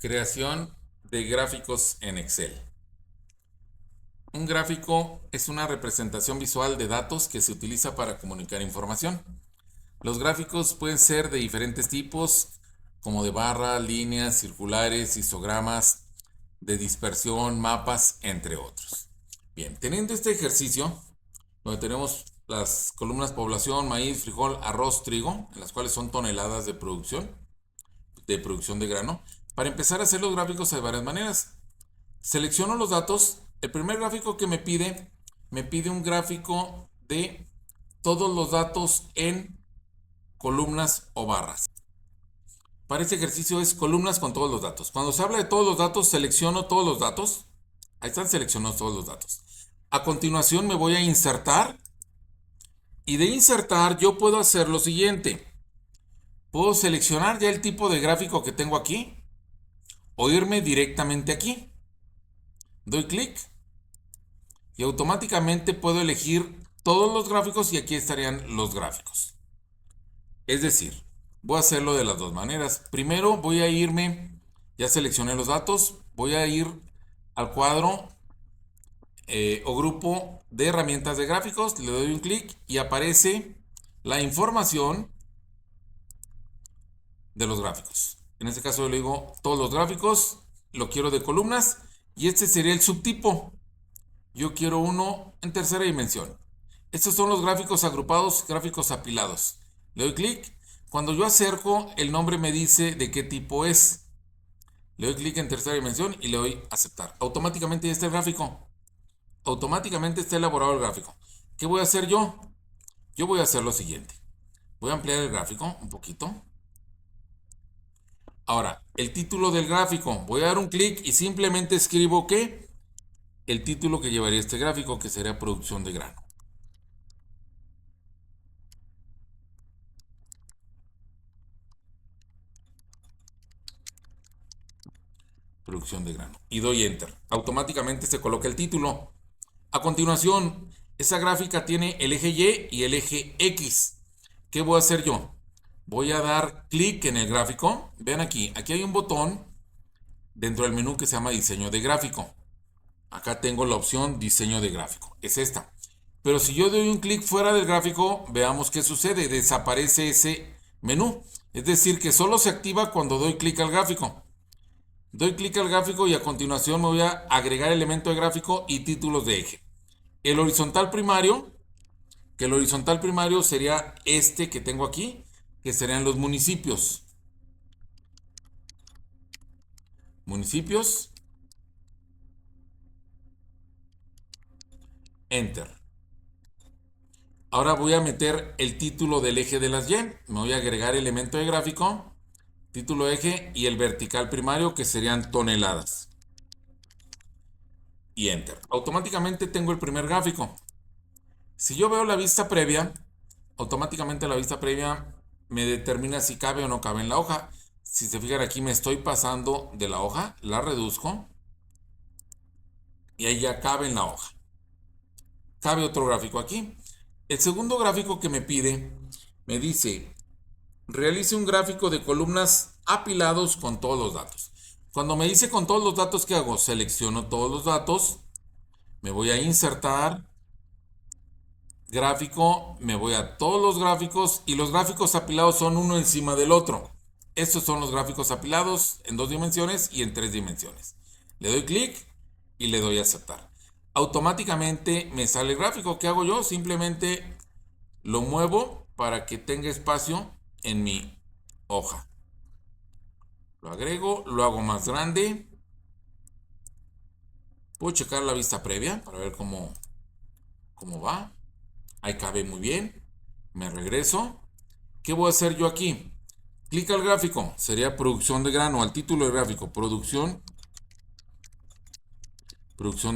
Creación de gráficos en Excel. Un gráfico es una representación visual de datos que se utiliza para comunicar información. Los gráficos pueden ser de diferentes tipos, como de barra, líneas, circulares, histogramas, de dispersión, mapas, entre otros. Bien, teniendo este ejercicio, donde tenemos las columnas población, maíz, frijol, arroz, trigo, en las cuales son toneladas de producción de grano. Para empezar a hacer los gráficos hay varias maneras. Selecciono los datos. El primer gráfico que me pide un gráfico de todos los datos en columnas o barras. Para este ejercicio es columnas con todos los datos. Cuando se habla de todos los datos, selecciono todos los datos. Ahí están seleccionados todos los datos. A continuación me voy a insertar. Y de insertar yo puedo hacer lo siguiente. Puedo seleccionar ya el tipo de gráfico que tengo aquí o irme directamente aquí. Doy clic y automáticamente puedo elegir todos los gráficos y aquí estarían los gráficos. Es decir, voy a hacerlo de las dos maneras. Primero voy a irme, ya seleccioné los datos, voy a ir al cuadro o grupo de herramientas de gráficos, le doy un clic y aparece la información de los gráficos. En este caso yo le digo todos los gráficos, lo quiero de columnas y este sería el subtipo. Yo quiero uno en tercera dimensión. Estos son los gráficos agrupados, gráficos apilados. Le doy clic. Cuando yo acerco, el nombre me dice de qué tipo es. Le doy clic en tercera dimensión y le doy aceptar. Automáticamente ya está el gráfico. Automáticamente está elaborado el gráfico. ¿Qué voy a hacer yo? Yo voy a hacer lo siguiente. Voy a ampliar el gráfico un poquito. Ahora, el título del gráfico. Voy a dar un clic y simplemente escribo ¿qué? El título que llevaría este gráfico, que sería producción de grano. Producción de grano. Y doy Enter. Automáticamente se coloca el título. A continuación, esa gráfica tiene el eje Y y el eje X. ¿Qué voy a hacer yo? Voy a dar clic en el gráfico. Vean aquí, aquí hay un botón dentro del menú que se llama diseño de gráfico. Acá tengo la opción diseño de gráfico. Es esta. Pero si yo doy un clic fuera del gráfico, veamos qué sucede. Desaparece ese menú. Es decir, que solo se activa cuando doy clic al gráfico. Doy clic al gráfico y a continuación me voy a agregar elemento de gráfico y títulos de eje. El horizontal primario, que el horizontal primario sería este que tengo aquí, que serían los municipios. Municipios. Enter. Ahora voy a meter el título del eje de las Y. Me voy a agregar elemento de gráfico, título de eje y el vertical primario, que serían toneladas. Y Enter. Automáticamente tengo el primer gráfico. Si yo veo la vista previa, automáticamente la vista previa me determina si cabe o no cabe en la hoja. Si se fijan aquí me estoy pasando de la hoja, la reduzco y ahí ya cabe en la hoja. Cabe otro gráfico aquí. El segundo gráfico que me pide me dice realice un gráfico de columnas apilados con todos los datos. Cuando me dice con todos los datos, ¿qué hago? Selecciono todos los datos, me voy a insertar, gráfico, me voy a todos los gráficos y los gráficos apilados son uno encima del otro. Estos son los gráficos apilados en 2 dimensiones y en 3 dimensiones. Le doy clic y le doy a aceptar. Automáticamente me sale el gráfico. ¿Qué hago yo? Simplemente lo muevo para que tenga espacio en mi hoja. Lo agrego, lo hago más grande. Puedo checar la vista previa para ver cómo va. Ahí cabe muy bien. Me regreso. ¿Qué voy a hacer yo aquí? Clic al gráfico. Sería producción de grano. Al título del gráfico. Producción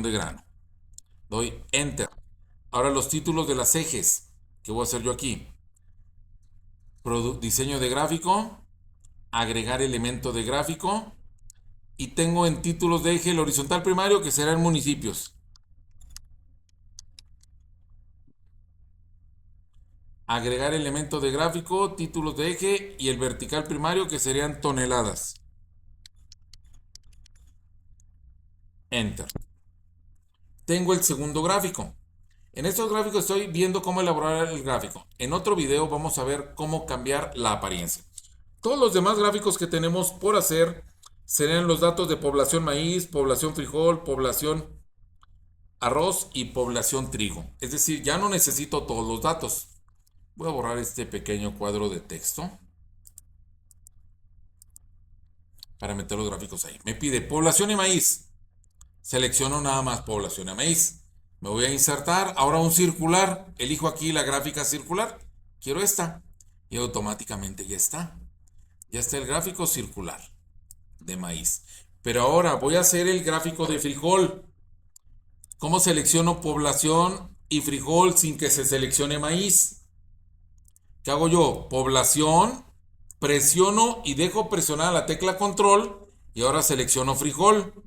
de grano. Doy Enter. Ahora los títulos de las ejes. ¿Qué voy a hacer yo aquí? Diseño de gráfico. Agregar elemento de gráfico. Y tengo en títulos de eje el horizontal primario, que serán municipios. Agregar elemento de gráfico, títulos de eje y el vertical primario, que serían toneladas. Enter. Tengo el segundo gráfico. En estos gráficos estoy viendo cómo elaborar el gráfico. En otro video vamos a ver cómo cambiar la apariencia. Todos los demás gráficos que tenemos por hacer serían los datos de población maíz, población frijol, población arroz y población trigo. Es decir, ya no necesito todos los datos. Voy a borrar este pequeño cuadro de texto para meter los gráficos ahí. Me pide población y maíz. Selecciono nada más población de maíz. Me voy a insertar. Ahora un circular. Elijo aquí la gráfica circular. Quiero esta. Y automáticamente ya está. Ya está el gráfico circular de maíz. Pero ahora voy a hacer el gráfico de frijol. ¿Cómo selecciono población y frijol sin que se seleccione maíz? ¿Qué hago yo? Población. Presiono y dejo presionada la tecla control. Y ahora selecciono frijol.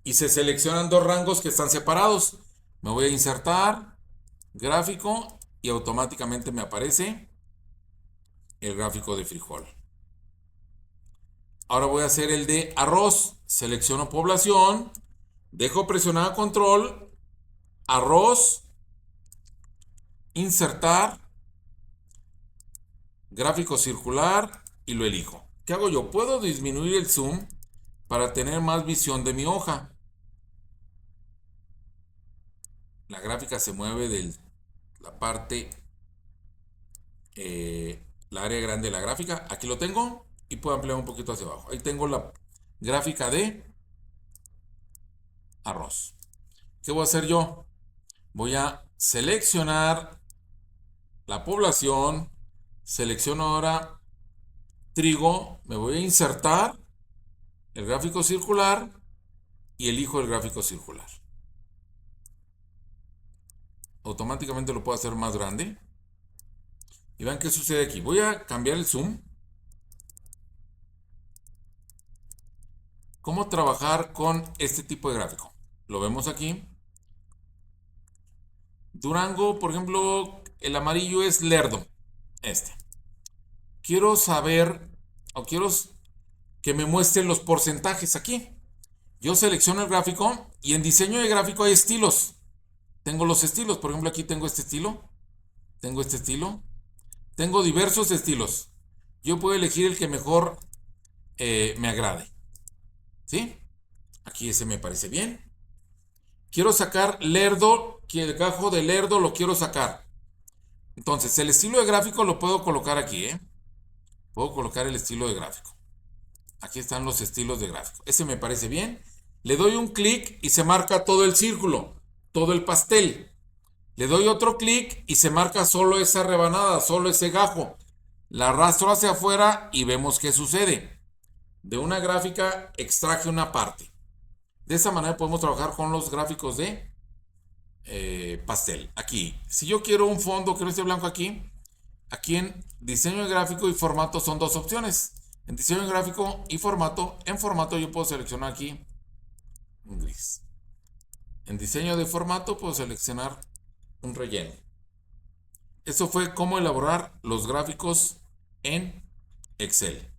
Y se seleccionan dos rangos que están separados. Me voy a insertar, gráfico, y automáticamente me aparece el gráfico de frijol. Ahora voy a hacer el de arroz. Selecciono población, dejo presionada control, arroz, insertar, gráfico circular y lo elijo. ¿Qué hago yo? Puedo disminuir el zoom para tener más visión de mi hoja. La gráfica se mueve de la parte, la área grande de la gráfica. Aquí lo tengo y puedo ampliar un poquito hacia abajo. Ahí tengo la gráfica de arroz. ¿Qué voy a hacer yo? Voy a seleccionar la población. Selecciono ahora trigo. Me voy a insertar el gráfico circular y elijo el gráfico circular. Automáticamente lo puedo hacer más grande. Y vean qué sucede aquí. Voy a cambiar el zoom. ¿Cómo trabajar con este tipo de gráfico? Lo vemos aquí. Durango, por ejemplo, el amarillo es Lerdo. Este. Quiero saber, o quiero que me muestren los porcentajes aquí. Yo selecciono el gráfico y en diseño de gráfico hay estilos. Tengo los estilos. Por ejemplo, aquí tengo este estilo. Tengo este estilo. Tengo diversos estilos. Yo puedo elegir el que mejor me agrade. ¿Sí? Aquí ese me parece bien. Quiero sacar Lerdo, que el gajo de Lerdo lo quiero sacar. Entonces, el estilo de gráfico lo puedo colocar aquí, ¿eh? Puedo colocar el estilo de gráfico. Aquí están los estilos de gráfico. Ese me parece bien. Le doy un clic y se marca todo el círculo, todo el pastel. Le doy otro clic y se marca solo esa rebanada, solo ese gajo. La arrastro hacia afuera y vemos qué sucede. De una gráfica extraje una parte. De esa manera podemos trabajar con los gráficos de pastel. Aquí, si yo quiero un fondo que no esté blanco aquí en diseño de gráfico y formato son dos opciones. En diseño de gráfico y formato, en formato yo puedo seleccionar aquí un gris. En diseño de formato puedo seleccionar un relleno. Eso fue cómo elaborar los gráficos en Excel.